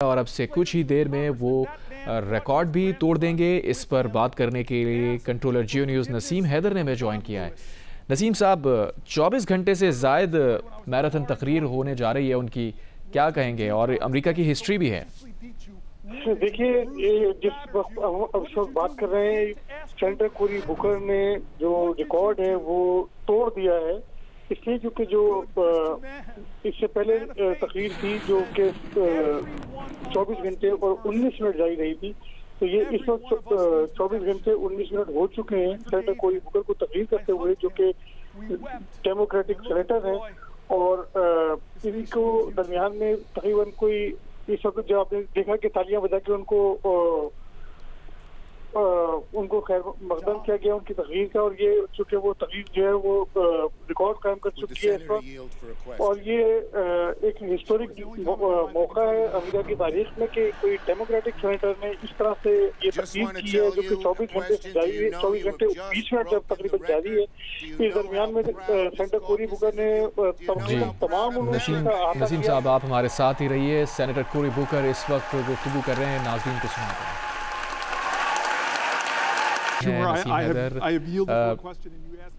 और अब से कुछ ही देर में वो रिकॉर्ड भी तोड़ देंगे। इस पर बात करने के लिए कंट्रोलर जियो न्यूज़ नसीम हैदर ने हमें ज्वाइन किया है। नसीम साहब, 24 घंटे से ज़ायद मैराथन तकरीर होने जा रही है उनकी, क्या कहेंगे? और अमेरिका की हिस्ट्री भी है। देखिए, जिस वक्त अब इस वक्त बात कर रहे हैं, सेनेटर कोरी बुकर ने जो रिकॉर्ड है वो तोड़ दिया है। इसलिए क्योंकि जो इससे पहले तकरीर थी जो कि 24 घंटे और 19 मिनट जारी रही थी, तो ये इस वक्त 24 घंटे 19 मिनट हो चुके हैं सेनेटर कोरी बुकर को तकरीर करते हुए, जो कि डेमोक्रेटिक सेनेटर हैं। और इनको दरमियान में तकरीबन कोई इस वक्त जो आपने देखा कि तालियां बजा के उनको खैर मकदम किया गया उनकी तकरीर का। और ये चूंकि वो तकरीर जो है वो रिकॉर्ड कायम कर चुकी है इस वक्त, और ये एक हिस्टोरिक मौका है अमेरिका की तारीख में कि कोई डेमोक्रेटिक सेनेटर ने इस तरह से ये तकरीर की है, जो कि 24 घंटे से जारी है, 24 घंटे 20 मिनट जब तकरीबन जारी है। इस दरमियान में सेनेटर कोरी बुकर ने तमाम नसीम साहब, आप हमारे साथ ही रहिए। सेनेटर कोरी बुकर इस वक्त गुफ्तगू कर रहे हैं, नाज़रीन को सुनाते हैं।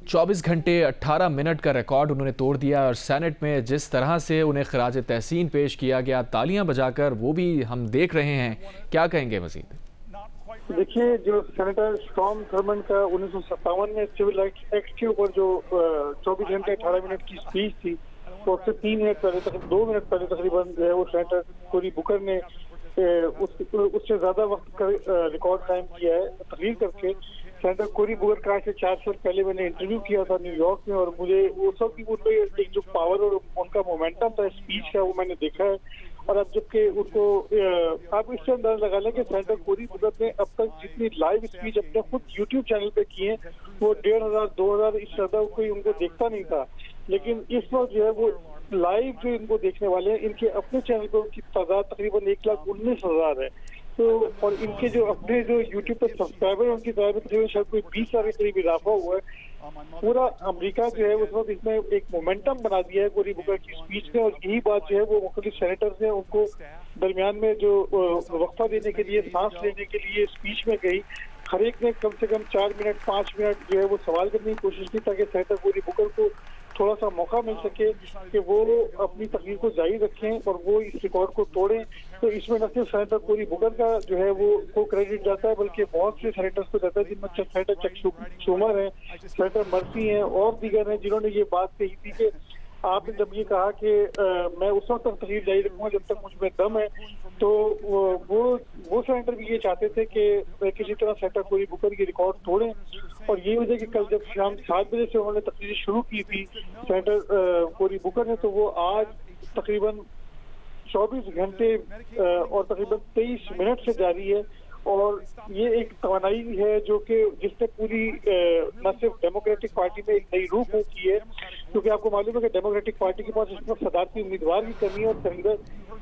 24 घंटे 18 मिनट का रिकॉर्ड उन्होंने तोड़ दिया और सेनेट में जिस तरह से उन्हें खराज तहसीन पेश किया गया, तालियां बजाकर, वो भी हम देख रहे हैं। क्या कहेंगे मजीद? देखिए, जो सेनेटर स्टॉर्म थर्मन का 1957 में सिविल एक्ट के ऊपर जो 24 घंटे 18 मिनट की स्पीच थी, तो उससे 3 मिनट पहले 2 मिनट पहले तकरीबन जो है वो सेनेटर कोरी बुकर ने उससे ज्यादा वक्त का रिकॉर्ड कायम किया है तकरीर करके। सेनेटर कोरी बुकर का आज से 4 साल पहले मैंने इंटरव्यू किया था न्यूयॉर्क में, और मुझे वो सब की उनमें एक जो पावर और उनका मोमेंटम था स्पीच का, वो मैंने देखा है। और अब जबकि उनको आप इससे अंदाजा लगा लें कि सेनेटर कोरी बुकर ने अब तक जितनी लाइव स्पीच अपने खुद यूट्यूब चैनल पे की है, वो 1500-2000 इससे ज्यादा कोई उनको देखता नहीं था। लेकिन इस वक्त जो है वो लाइव जो इनको देखने वाले हैं, इनके अपने चैनल पर उनकी तादाद तकरीबन 1,19,000 है। तो और इनके जो अपने जो यूट्यूब पर सब्सक्राइबर उनकी तादाद तकरीबन शायद कोई 20 के करीब इजाफा हुआ है। पूरा अमेरिका जो है उस वक्त इसमें एक मोमेंटम बना दिया है कोरी बुकर की स्पीच ने। और यही बात जो है वो मुख्तलिफ सेनेटर्स ने उनको दरमियान में जो वक्फा देने के लिए, सांस लेने के लिए स्पीच में गई, हर एक ने कम से कम 4 मिनट 5 मिनट जो है वो सवाल करने की कोशिश की, ताकि सेनेटर कोरी बुकर को थोड़ा सा मौका मिल सके कि वो अपनी तकरीर को जारी रखें और वो इस रिकॉर्ड को तोड़ें। तो इसमें न सिर्फ सेनेटर कोरी बुकर का जो है वो क्रेडिट जाता है, बल्कि बहुत से सेनेटर्स को जाता है, जिनमें सेनेटर चक शूमर हैं, सेनेटर मर्फी हैं और दीगर हैं, जिन्होंने ये बात कही थी कि आपने जब ये कहा कि मैं उस वक्त तक तकरीर जारी रखूंगा जब तक मुझ में दम है, तो वो सेनेटर भी ये चाहते थे कि किसी तरह सेनेटर कोरी बुकर की रिकॉर्ड तोड़ें। और ये वजह कि कल जब शाम 7 बजे से उन्होंने तकरीर शुरू की थी सेनेटर कोरी बुकर ने, तो वो आज तकरीबन 24 घंटे और तकरीबन 23 मिनट से जारी है। और ये एक तवानाई है जो कि जिसने पूरी न सिर्फ डेमोक्रेटिक पार्टी में एक नई रूह फूंक की है, क्योंकि आपको मालूम है कि डेमोक्रेटिक पार्टी के पास इसमें सदारती उम्मीदवार की कमी है और सेनेटर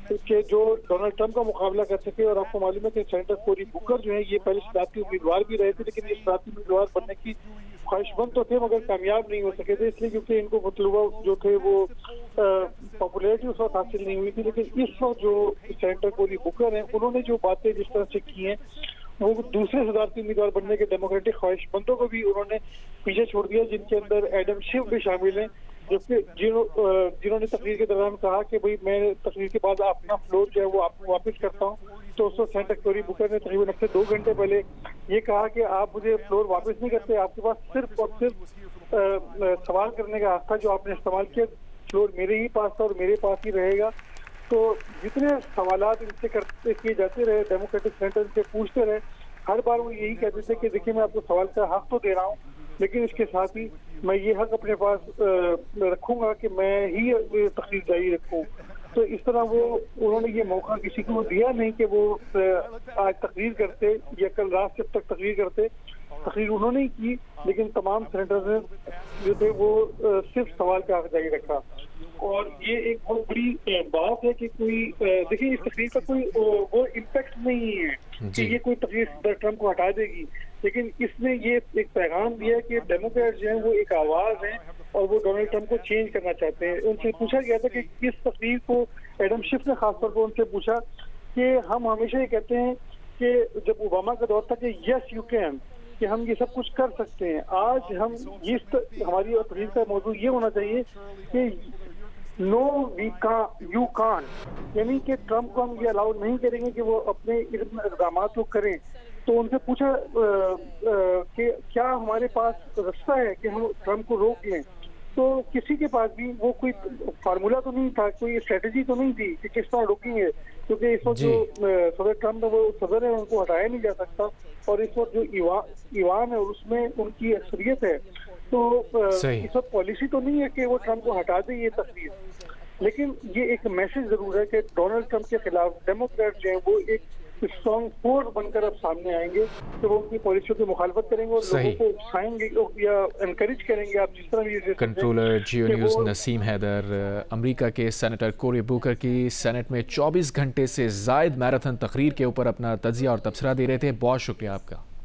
के जो डोनाल्ड ट्रंप का मुकाबला कर सके। और आपको मालूम है कि सेनेटर कोरी बुकर जो है ये पहले सदारती उम्मीदवार भी रहे थे, लेकिन ये सदारती उम्मीदवार बनने की ख्वाहिशमंद तो थे मगर कामयाब नहीं हो सके थे, इसलिए क्योंकि इनको मतलूबा जो थे वो पॉपुलैरिटी उस वक्त हासिल नहीं हुई थी। लेकिन इस वक्त जो सेनेटर कोरी बुकर हैं, उन्होंने जो बातें जिस तरह से की हैं, वो दूसरे सदारती उम्मीदवार बनने के डेमोक्रेटिक ख्वाहिशमंदों को भी उन्होंने पीछे छोड़ दिया, जिनके अंदर एडम शिफ भी शामिल हैं, जबकि जिन्होंने तकरीर के दौरान कहा कि भाई मैं तकरीर के बाद अपना फ्लोर जो है वो आपको वापस करता हूँ। तो उस वक्त सेनेटर कोरी बुकर ने तकरीबन अब से 2 घंटे पहले ये कहा कि आप मुझे फ्लोर वापस नहीं करते, आपके पास सिर्फ और सिर्फ सवाल करने का हक था, जो आपने इस्तेमाल किया, फ्लोर मेरे ही पास था और मेरे पास ही रहेगा। तो जितने सवालात इनसे किए जाते रहे, डेमोक्रेटिक सेनेटर इनसे पूछते रहे, हर बार वो यही कहते थे कि देखिए मैं आपको सवाल का हक तो दे रहा हूँ, लेकिन इसके साथ ही मैं ये हक अपने पास रखूंगा कि मैं ही तकरीर जारी रखूं। तो इस तरह वो उन्होंने ये मौका किसी को दिया नहीं कि वो आज तकरीर करते या कल रात जब तक तकरीर करते। तकरीर उन्होंने ही की, लेकिन तमाम सेनेटर्स ने जो थे वो सिर्फ सवाल का हक जारी रखा। और ये एक बहुत बड़ी बात है कि कोई देखिए इस तकरीर का कोई वो इम्पैक्ट नहीं है कि ये कोई तकरीर ट्रंप को हटा देगी, लेकिन इसने ये एक पैगाम दिया कि डेमोक्रेट जो है वो एक आवाज है और वो डोनाल्ड ट्रंप को चेंज करना चाहते हैं। उनसे पूछा गया था कि किस तकरीर को, एडम शिफ ने खासतौर पर उनसे पूछा कि हम हमेशा ये कहते हैं कि जब ओबामा का दौर था कि यस यू कैन, कि हम ये सब कुछ कर सकते हैं। आज हम हमारी तकरीर का मौजू ये होना चाहिए कि नो वी कान यू कान, यानी कि ट्रम्प को हम ये अलाउ नहीं करेंगे कि वो अपने इक़दाम को करें। तो उनसे पूछा कि क्या हमारे पास रास्ता है कि हम ट्रम्प को रोक लें। तो किसी के पास भी वो कोई फार्मूला तो नहीं था, कोई स्ट्रेटजी तो नहीं थी कि किस तरह रोकेंगे, क्योंकि इस वक्त जो सदर ट्रम्प है वो सदर है, उनको हटाया नहीं जा सकता। और इस वक्त जो ईवान है उसमें उनकी अक्सरियत है। तो इस वक्त पॉलिसी तो नहीं है कि वो ट्रम्प को हटा दे ये तस्वीर, लेकिन ये एक मैसेज जरूर है कि डोनाल्ड ट्रम्प के खिलाफ डेमोक्रेट जो है वो एक स्ट्रॉन्ग फोर्स बनकर अब सामने आएंगे। तो वो उनकी पॉलिसियों की मुखालफत करेंगे और लोगों को उकसाएंगे या एनकरेज करेंगे, आप जिस तरह भी। कंट्रोलर जियो न्यूज़ नसीम हैदर अमेरिका के सेनेटर कोरी बुकर की सेनेट में 24 घंटे से ज़ायद मैराथन तकरीर के ऊपर अपना तजिया और तबसरा दे रहे थे। बहुत शुक्रिया आपका।